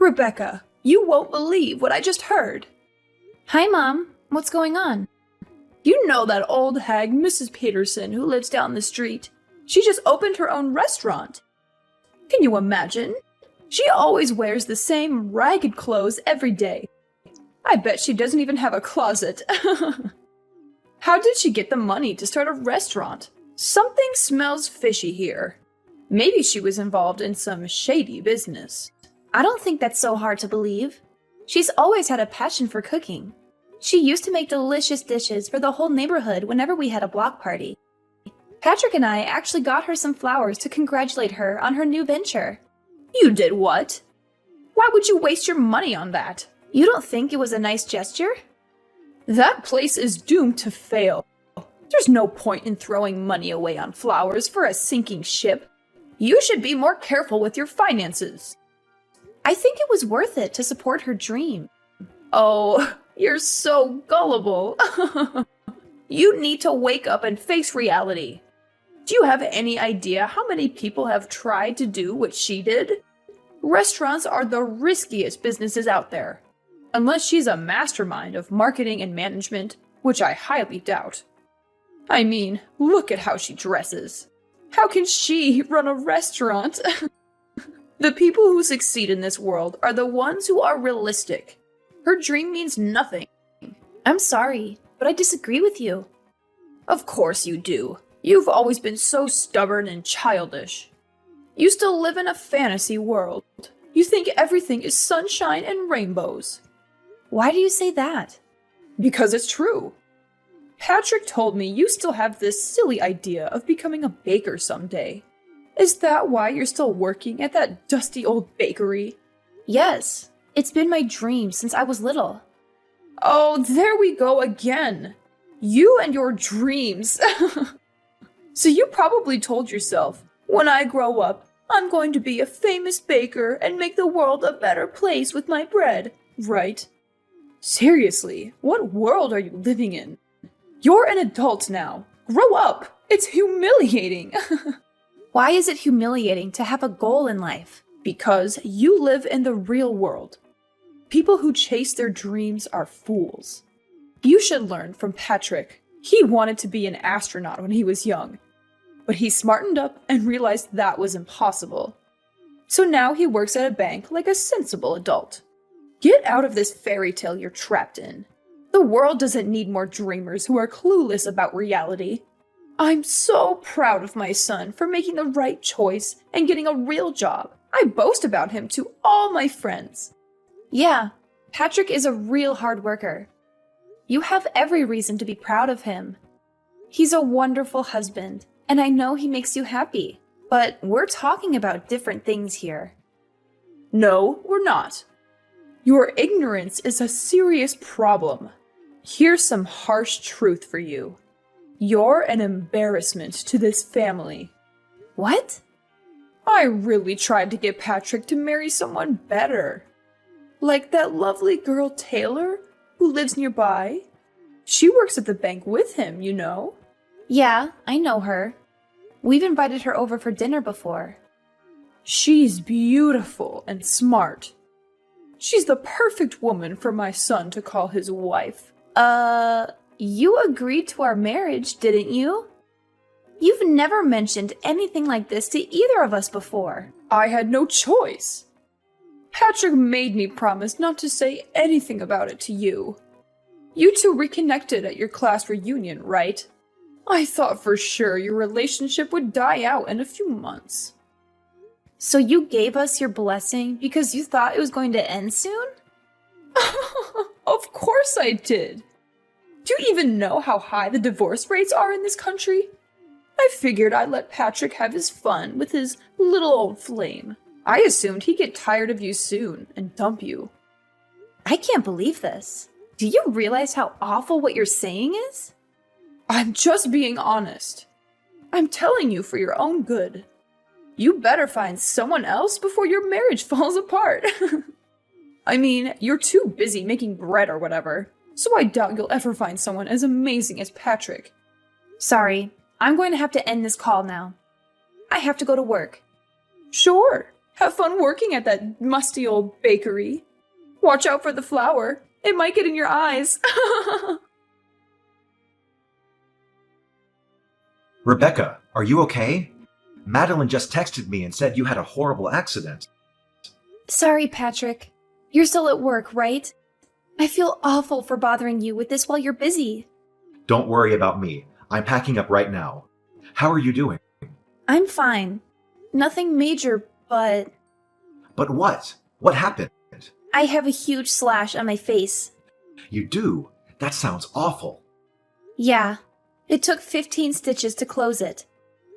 Rebecca, you won't believe what I just heard. Hi, Mom. What's going on? You know that old hag, Mrs. Peterson, who lives down the street? She just opened her own restaurant. Can you imagine? She always wears the same ragged clothes every day. I bet she doesn't even have a closet. How did she get the money to start a restaurant? Something smells fishy here. Maybe she was involved in some shady business. I don't think that's so hard to believe. She's always had a passion for cooking. She used to make delicious dishes for the whole neighborhood whenever we had a block party. Patrick and I actually got her some flowers to congratulate her on her new venture. You did what? Why would you waste your money on that? You don't think it was a nice gesture? That place is doomed to fail. There's no point in throwing money away on flowers for a sinking ship. You should be more careful with your finances. I think it was worth it to support her dream. Oh, you're so gullible. You need to wake up and face reality. Do you have any idea how many people have tried to do what she did? Restaurants are the riskiest businesses out there. Unless she's a mastermind of marketing and management, which I highly doubt. I mean, look at how she dresses. How can she run a restaurant? The people who succeed in this world are the ones who are realistic. Her dream means nothing. I'm sorry, but I disagree with you. Of course you do. You've always been so stubborn and childish. You still live in a fantasy world. You think everything is sunshine and rainbows. Why do you say that? Because it's true. Patrick told me you still have this silly idea of becoming a baker someday. Is that why you're still working at that dusty old bakery? Yes, it's been my dream since I was little. Oh, there we go again. You and your dreams. So you probably told yourself, when I grow up, I'm going to be a famous baker and make the world a better place with my bread, right? Seriously, what world are you living in? You're an adult now. Grow up. It's humiliating. Why is it humiliating to have a goal in life? Because you live in the real world. People who chase their dreams are fools. You should learn from Patrick. He wanted to be an astronaut when he was young, but he smartened up and realized that was impossible. So now he works at a bank like a sensible adult. Get out of this fairy tale you're trapped in. The world doesn't need more dreamers who are clueless about reality. I'm so proud of my son for making the right choice and getting a real job. I boast about him to all my friends. Yeah, Patrick is a real hard worker. You have every reason to be proud of him. He's a wonderful husband, and I know he makes you happy. But we're talking about different things here. No, we're not. Your ignorance is a serious problem. Here's some harsh truth for you. You're an embarrassment to this family. What? I really tried to get Patrick to marry someone better. Like that lovely girl Taylor, who lives nearby. She works at the bank with him, you know. Yeah, I know her. We've invited her over for dinner before. She's beautiful and smart. She's the perfect woman for my son to call his wife. You agreed to our marriage, didn't you? You've never mentioned anything like this to either of us before. I had no choice. Patrick made me promise not to say anything about it to you. You two reconnected at your class reunion, right? I thought for sure your relationship would die out in a few months. So you gave us your blessing because you thought it was going to end soon? Of course I did. Do you even know how high the divorce rates are in this country? I figured I'd let Patrick have his fun with his little old flame. I assumed he'd get tired of you soon and dump you. I can't believe this. Do you realize how awful what you're saying is? I'm just being honest. I'm telling you for your own good. You better find someone else before your marriage falls apart. I mean, you're too busy making bread or whatever, so I doubt you'll ever find someone as amazing as Patrick. Sorry, I'm going to have to end this call now. I have to go to work. Sure. Have fun working at that musty old bakery. Watch out for the flour. It might get in your eyes. Rebecca, are you okay? Madeline just texted me and said you had a horrible accident. Sorry, Patrick. You're still at work, right? I feel awful for bothering you with this while you're busy. Don't worry about me. I'm packing up right now. How are you doing? I'm fine. Nothing major, but But what? What happened? I have a huge slash on my face. You do? That sounds awful. Yeah, it took 15 stitches to close it.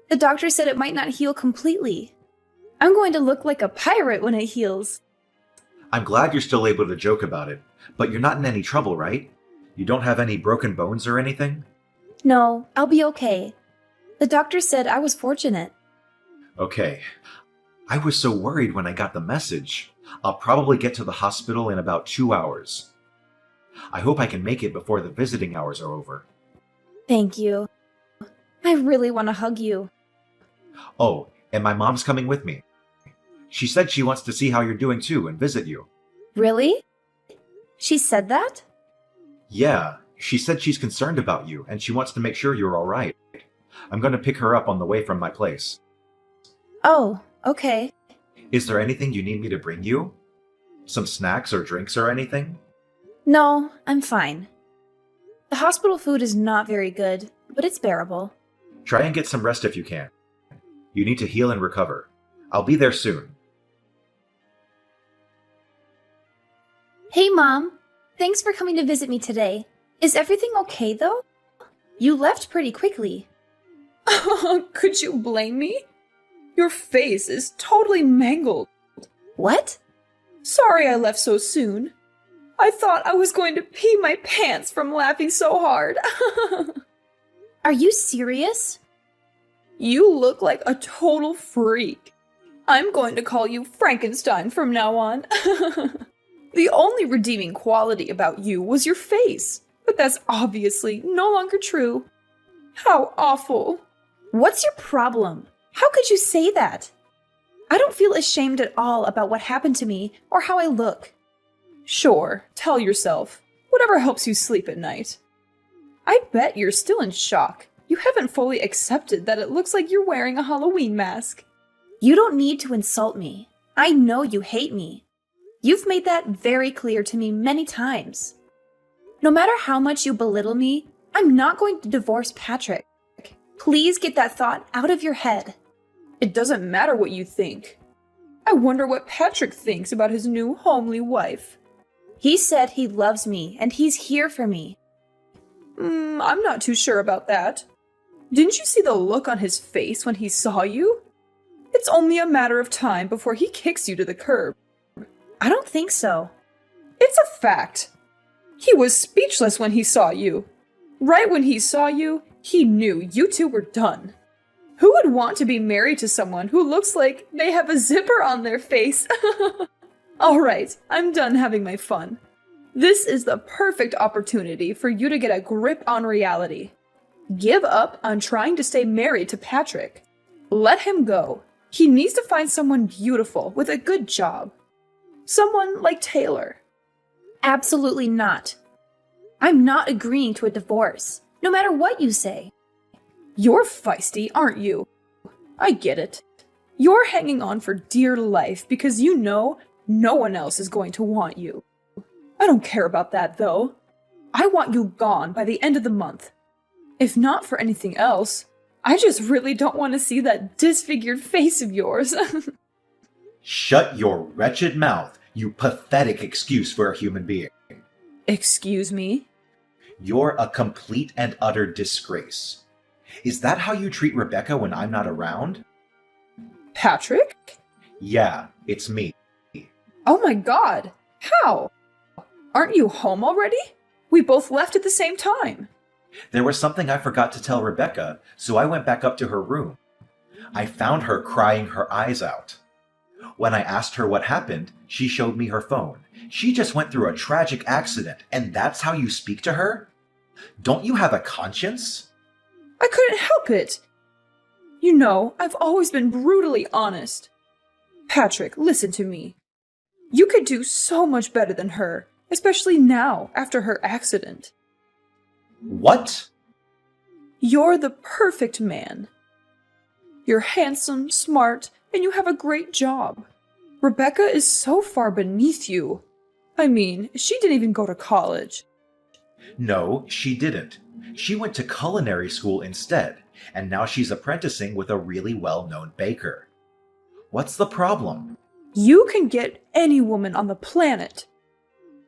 The doctor said it might not heal completely. I'm going to look like a pirate when it heals. I'm glad you're still able to joke about it, but you're not in any trouble, right? You don't have any broken bones or anything? No, I'll be okay. The doctor said I was fortunate. Okay. I was so worried when I got the message. I'll probably get to the hospital in about 2 hours. I hope I can make it before the visiting hours are over. Thank you. I really want to hug you. Oh, and my mom's coming with me. She said she wants to see how you're doing too and visit you. Really? She said that? Yeah, she said she's concerned about you and she wants to make sure you're all right. I'm going to pick her up on the way from my place. Oh, okay. Is there anything you need me to bring you? Some snacks or drinks or anything? No, I'm fine. The hospital food is not very good, but it's bearable. Try and get some rest if you can. You need to heal and recover. I'll be there soon. Hey, Mom. Thanks for coming to visit me today. Is everything okay, though? You left pretty quickly. Could you blame me? Your face is totally mangled. What? Sorry I left so soon. I thought I was going to pee my pants from laughing so hard. Are you serious? You look like a total freak. I'm going to call you Frankenstein from now on. The only redeeming quality about you was your face, but that's obviously no longer true. How awful. What's your problem? How could you say that? I don't feel ashamed at all about what happened to me or how I look. Sure, tell yourself. Whatever helps you sleep at night. I bet you're still in shock. You haven't fully accepted that it looks like you're wearing a Halloween mask. You don't need to insult me. I know you hate me. You've made that very clear to me many times. No matter how much you belittle me, I'm not going to divorce Patrick. Please get that thought out of your head. It doesn't matter what you think. I wonder what Patrick thinks about his new homely wife. He said he loves me and he's here for me. I'm not too sure about that. Didn't you see the look on his face when he saw you? It's only a matter of time before he kicks you to the curb. I don't think so. It's a fact. He was speechless when he saw you. Right when he saw you, he knew you two were done. Who would want to be married to someone who looks like they have a zipper on their face? All right, I'm done having my fun. This is the perfect opportunity for you to get a grip on reality. Give up on trying to stay married to Patrick. Let him go. He needs to find someone beautiful with a good job. Someone like Taylor. Absolutely not. I'm not agreeing to a divorce, no matter what you say. You're feisty, aren't you? I get it. You're hanging on for dear life because you know no one else is going to want you. I don't care about that, though. I want you gone by the end of the month. If not for anything else, I just really don't want to see that disfigured face of yours. Shut your wretched mouth, you pathetic excuse for a human being. Excuse me? You're a complete and utter disgrace. Is that how you treat Rebecca when I'm not around? Patrick? Yeah, it's me. Oh my god! How? Aren't you home already? We both left at the same time. There was something I forgot to tell Rebecca, so I went back up to her room. I found her crying her eyes out. When I asked her what happened, she showed me her phone. She just went through a tragic accident, and that's how you speak to her? Don't you have a conscience? I couldn't help it. You know, I've always been brutally honest. Patrick, listen to me. You could do so much better than her, especially now, after her accident. What? You're the perfect man. You're handsome, smart, and you have a great job. Rebecca is so far beneath you. I mean, she didn't even go to college. No, she didn't. She went to culinary school instead, and now she's apprenticing with a really well-known baker. What's the problem? You can get any woman on the planet.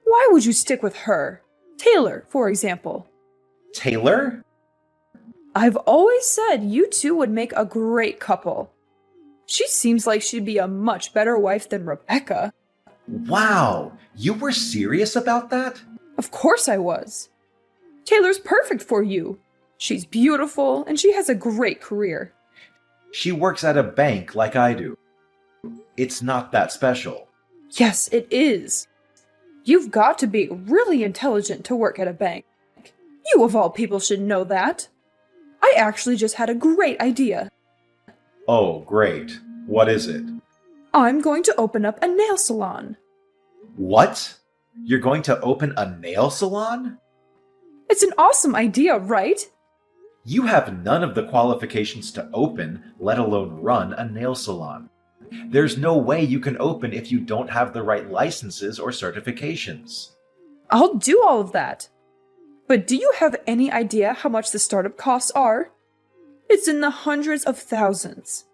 Why would you stick with her? Taylor, for example. Taylor? I've always said you two would make a great couple. She seems like she'd be a much better wife than Rebecca. Wow, you were serious about that? Of course I was. Taylor's perfect for you. She's beautiful and she has a great career. She works at a bank like I do. It's not that special. Yes, it is. You've got to be really intelligent to work at a bank. You of all people should know that. I actually just had a great idea. Oh, great. What is it? I'm going to open up a nail salon. What? You're going to open a nail salon? It's an awesome idea, right? You have none of the qualifications to open, let alone run a nail salon. There's no way you can open if you don't have the right licenses or certifications. I'll do all of that. But do you have any idea how much the startup costs are? It's in the hundreds of thousands.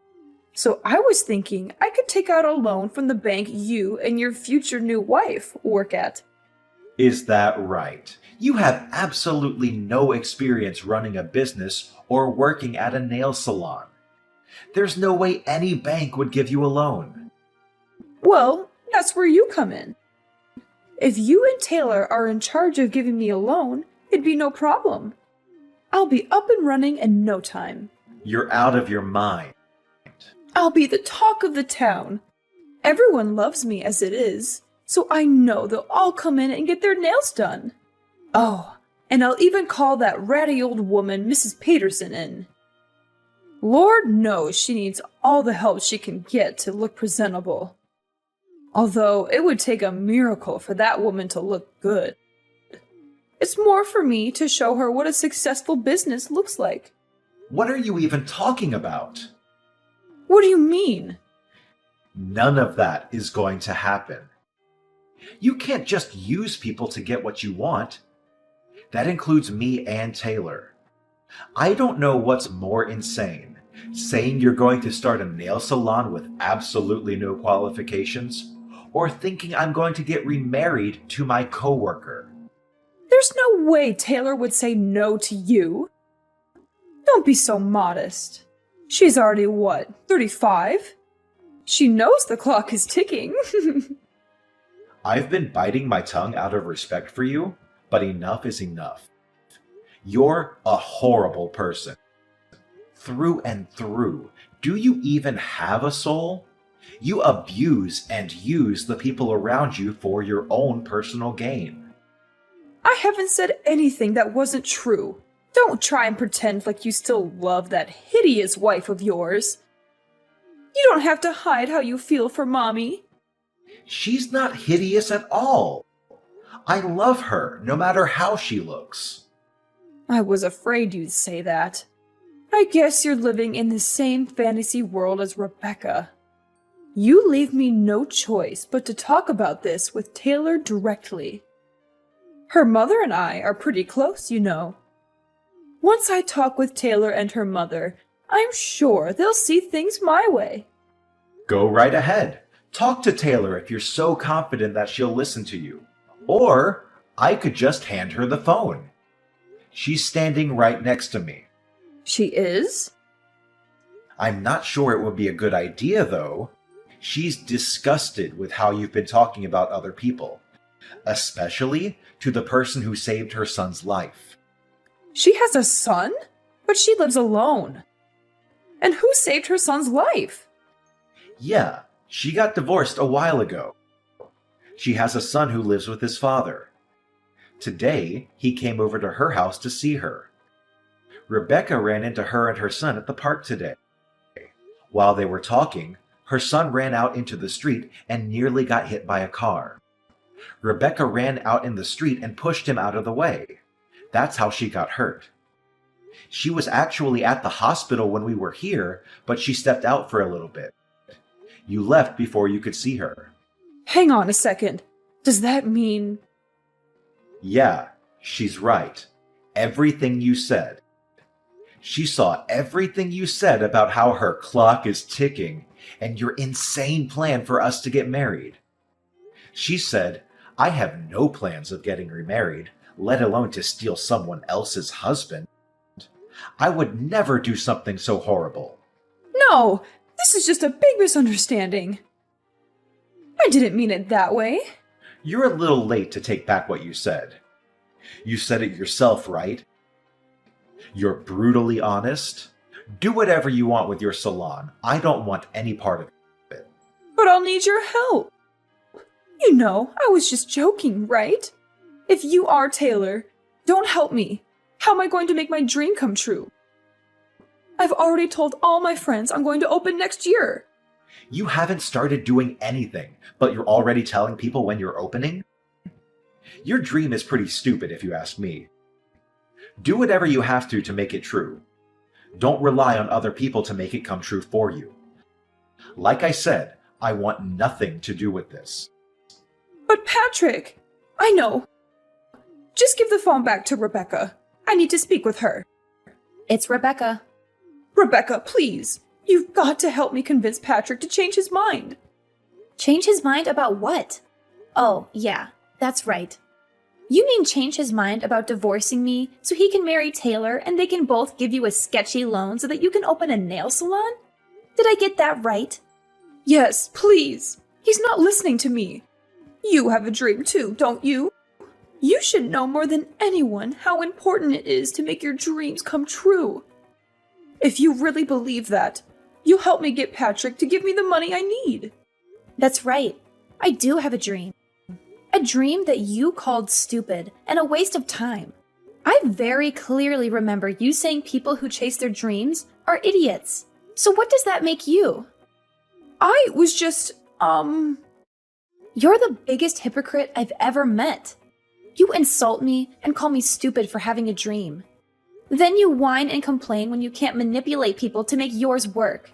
So I was thinking I could take out a loan from the bank you and your future new wife work at. Is that right? You have absolutely no experience running a business or working at a nail salon. There's no way any bank would give you a loan. Well, that's where you come in. If you and Taylor are in charge of giving me a loan, it'd be no problem. I'll be up and running in no time. You're out of your mind. I'll be the talk of the town. Everyone loves me as it is, so I know they'll all come in and get their nails done. Oh, and I'll even call that ratty old woman Mrs. Peterson in. Lord knows she needs all the help she can get to look presentable. Although it would take a miracle for that woman to look good. It's more for me to show her what a successful business looks like. What are you even talking about? What do you mean? None of that is going to happen. You can't just use people to get what you want. That includes me and Taylor. I don't know what's more insane, saying you're going to start a nail salon with absolutely no qualifications, or thinking I'm going to get remarried to my coworker. There's no way Taylor would say no to you. Don't be so modest. She's already, 35? She knows the clock is ticking. I've been biting my tongue out of respect for you, but enough is enough. You're a horrible person. Through and through. Do you even have a soul? You abuse and use the people around you for your own personal gain. I haven't said anything that wasn't true. Don't try and pretend like you still love that hideous wife of yours. You don't have to hide how you feel for Mommy. She's not hideous at all. I love her, no matter how she looks. I was afraid you'd say that. I guess you're living in the same fantasy world as Rebecca. You leave me no choice but to talk about this with Taylor directly. Her mother and I are pretty close, you know. Once I talk with Taylor and her mother, I'm sure they'll see things my way. Go right ahead. Talk to Taylor if you're so confident that she'll listen to you. Or I could just hand her the phone. She's standing right next to me. She is? I'm not sure it would be a good idea, though. She's disgusted with how you've been talking about other people, especially to the person who saved her son's life. She has a son? But she lives alone. And who saved her son's life? Yeah, she got divorced a while ago. She has a son who lives with his father. Today, he came over to her house to see her. Rebecca ran into her and her son at the park today. While they were talking, Her son ran out into the street and nearly got hit by a car. Rebecca ran out in the street and pushed him out of the way. That's how she got hurt. She was actually at the hospital when we were here, but she stepped out for a little bit. You left before you could see her. Hang on a second. Does that mean... Yeah, she's right. Everything you said. She saw everything you said about how her clock is ticking and your insane plan for us to get married. She said, I have no plans of getting remarried, let alone to steal someone else's husband. I would never do something so horrible. No, this is just a big misunderstanding. I didn't mean it that way. You're a little late to take back what you said. You said it yourself, right? You're brutally honest. Do whatever you want with your salon. I don't want any part of it. But I'll need your help. You know, I was just joking, right? If you are Taylor, don't help me. How am I going to make my dream come true? I've already told all my friends I'm going to open next year. You haven't started doing anything, but you're already telling people when you're opening? Your dream is pretty stupid if you ask me. Do whatever you have to make it true. Don't rely on other people to make it come true for you. Like I said, I want nothing to do with this. But Patrick, I know. Just give the phone back to Rebecca. I need to speak with her. It's Rebecca. Rebecca, please. You've got to help me convince Patrick to change his mind. Change his mind about what? Oh, yeah, that's right. You mean change his mind about divorcing me so he can marry Taylor and they can both give you a sketchy loan so that you can open a nail salon? Did I get that right? Yes, please. He's not listening to me. You have a dream too, don't you? You should know more than anyone how important it is to make your dreams come true. If you really believe that, you'll help me get Patrick to give me the money I need. That's right. I do have a dream. A dream that you called stupid and a waste of time. I very clearly remember you saying people who chase their dreams are idiots. So what does that make you? I was just, You're the biggest hypocrite I've ever met. You insult me and call me stupid for having a dream. Then you whine and complain when you can't manipulate people to make yours work.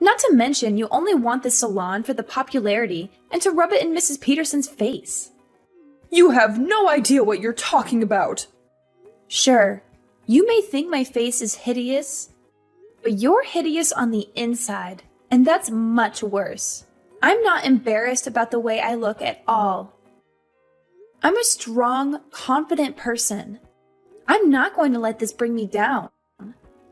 Not to mention, you only want this salon for the popularity and to rub it in Mrs. Peterson's face. You have no idea what you're talking about. Sure, you may think my face is hideous, but you're hideous on the inside, and that's much worse. I'm not embarrassed about the way I look at all. I'm a strong, confident person. I'm not going to let this bring me down.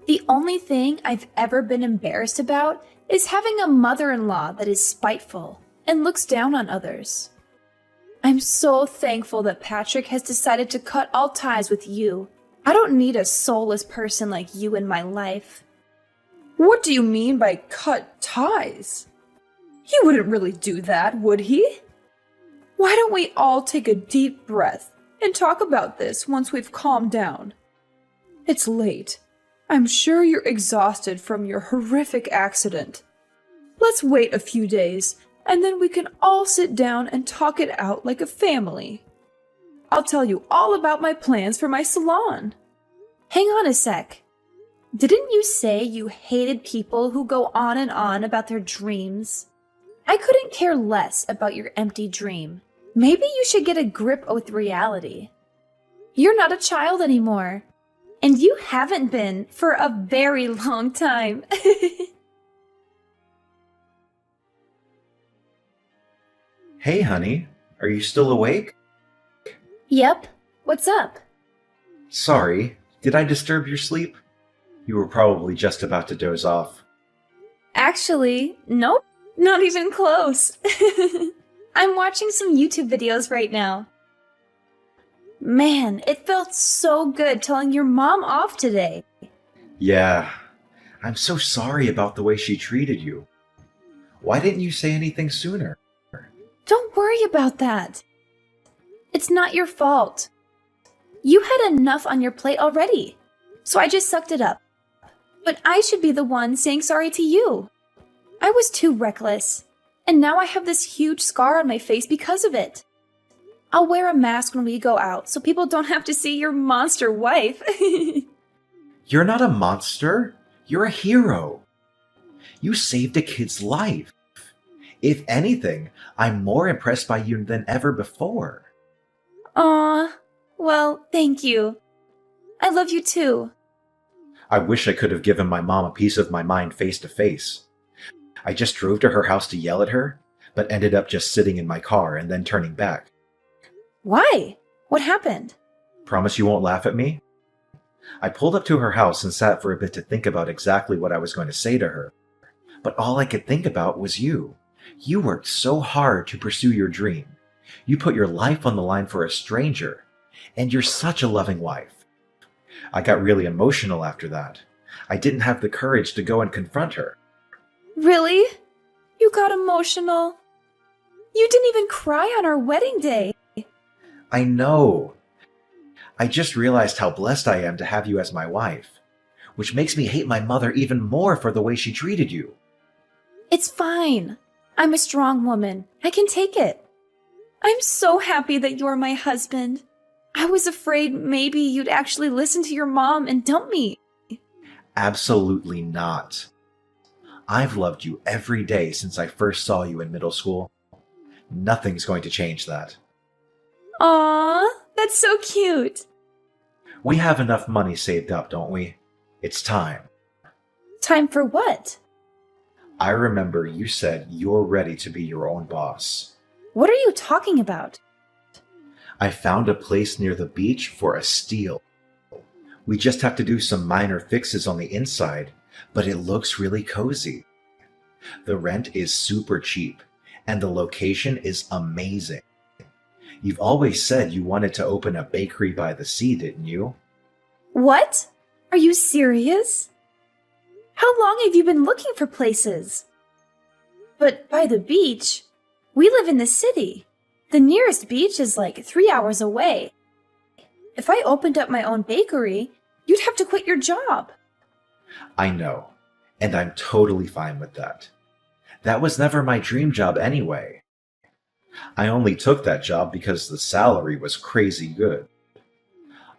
The only thing I've ever been embarrassed about is having a mother-in-law that is spiteful and looks down on others. I'm so thankful that Patrick has decided to cut all ties with you. I don't need a soulless person like you in my life. What do you mean by cut ties? He wouldn't really do that, would he? Why don't we all take a deep breath and talk about this once we've calmed down? It's late. I'm sure you're exhausted from your horrific accident. Let's wait a few days, and then we can all sit down and talk it out like a family. I'll tell you all about my plans for my salon. Hang on a sec. Didn't you say you hated people who go on and on about their dreams? I couldn't care less about your empty dream. Maybe you should get a grip with reality. You're not a child anymore. And you haven't been for a very long time. Hey, honey, are you still awake? Yep. What's up? Sorry, did I disturb your sleep? You were probably just about to doze off. Actually, nope. Not even close. I'm watching some YouTube videos right now. Man, it felt so good telling your mom off today. Yeah, I'm so sorry about the way she treated you. Why didn't you say anything sooner? Don't worry about that. It's not your fault. You had enough on your plate already, so I just sucked it up. But I should be the one saying sorry to you. I was too reckless, and now I have this huge scar on my face because of it. I'll wear a mask when we go out so people don't have to see your monster wife. You're not a monster. You're a hero. You saved a kid's life. If anything, I'm more impressed by you than ever before. Aw, well, thank you. I love you too. I wish I could have given my mom a piece of my mind face to face. I just drove to her house to yell at her, but ended up just sitting in my car and then turning back. Why? What happened? Promise you won't laugh at me? I pulled up to her house and sat for a bit to think about exactly what I was going to say to her. But all I could think about was you. You worked so hard to pursue your dream. You put your life on the line for a stranger. And you're such a loving wife. I got really emotional after that. I didn't have the courage to go and confront her. Really? You got emotional? You didn't even cry on our wedding day. I know. I just realized how blessed I am to have you as my wife, which makes me hate my mother even more for the way she treated you. It's fine. I'm a strong woman. I can take it. I'm so happy that you're my husband. I was afraid maybe you'd actually listen to your mom and dump me. Absolutely not. I've loved you every day since I first saw you in middle school. Nothing's going to change that. Aww, that's so cute. We have enough money saved up, don't we? It's time. Time for what? I remember you said you're ready to be your own boss. What are you talking about? I found a place near the beach for a steal. We just have to do some minor fixes on the inside, but it looks really cozy. The rent is super cheap, and the location is amazing. You've always said you wanted to open a bakery by the sea, didn't you? What? Are you serious? How long have you been looking for places? But by the beach? We live in the city. The nearest beach is like 3 hours away. If I opened up my own bakery, you'd have to quit your job. I know, and I'm totally fine with that. That was never my dream job anyway. I only took that job because the salary was crazy good.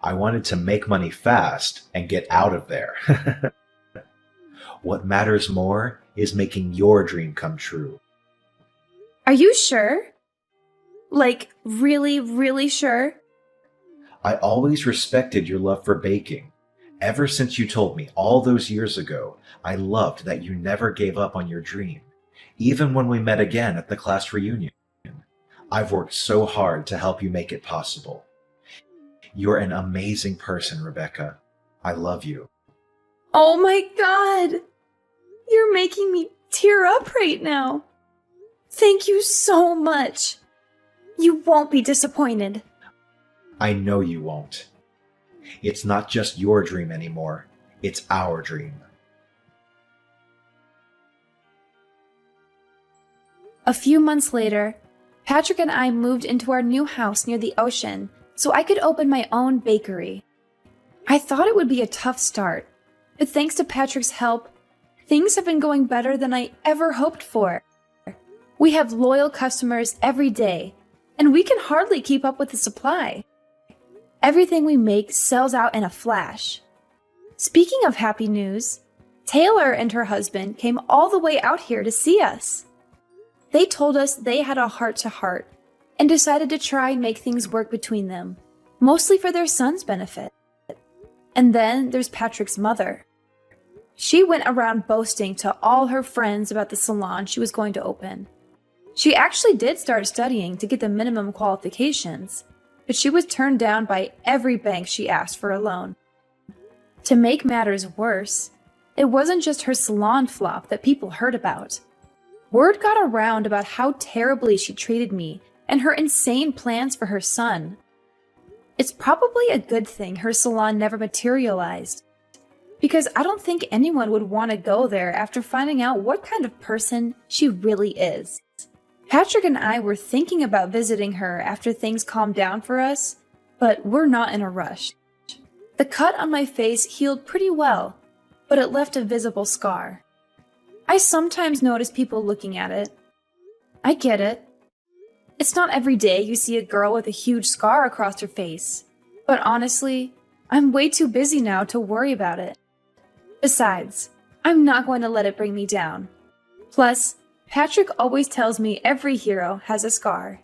I wanted to make money fast and get out of there. What matters more is making your dream come true. Are you sure? Like, really, really sure? I always respected your love for baking. Ever since you told me all those years ago, I loved that you never gave up on your dream, even when we met again at the class reunion. I've worked so hard to help you make it possible. You're an amazing person, Rebecca. I love you. Oh my God! You're making me tear up right now. Thank you so much. You won't be disappointed. I know you won't. It's not just your dream anymore. It's our dream. A few months later, Patrick and I moved into our new house near the ocean so I could open my own bakery. I thought it would be a tough start, but thanks to Patrick's help, things have been going better than I ever hoped for. We have loyal customers every day, and we can hardly keep up with the supply. Everything we make sells out in a flash. Speaking of happy news, Taylor and her husband came all the way out here to see us. They told us they had a heart-to-heart and decided to try and make things work between them, mostly for their son's benefit. And then there's Patrick's mother. She went around boasting to all her friends about the salon she was going to open. She actually did start studying to get the minimum qualifications, but she was turned down by every bank she asked for a loan. To make matters worse, it wasn't just her salon flop that people heard about. Word got around about how terribly she treated me and her insane plans for her son. It's probably a good thing her salon never materialized, because I don't think anyone would want to go there after finding out what kind of person she really is. Patrick and I were thinking about visiting her after things calmed down for us, but we're not in a rush. The cut on my face healed pretty well, but it left a visible scar. I sometimes notice people looking at it. I get it. It's not every day you see a girl with a huge scar across her face. But honestly, I'm way too busy now to worry about it. Besides, I'm not going to let it bring me down. Plus, Patrick always tells me every hero has a scar.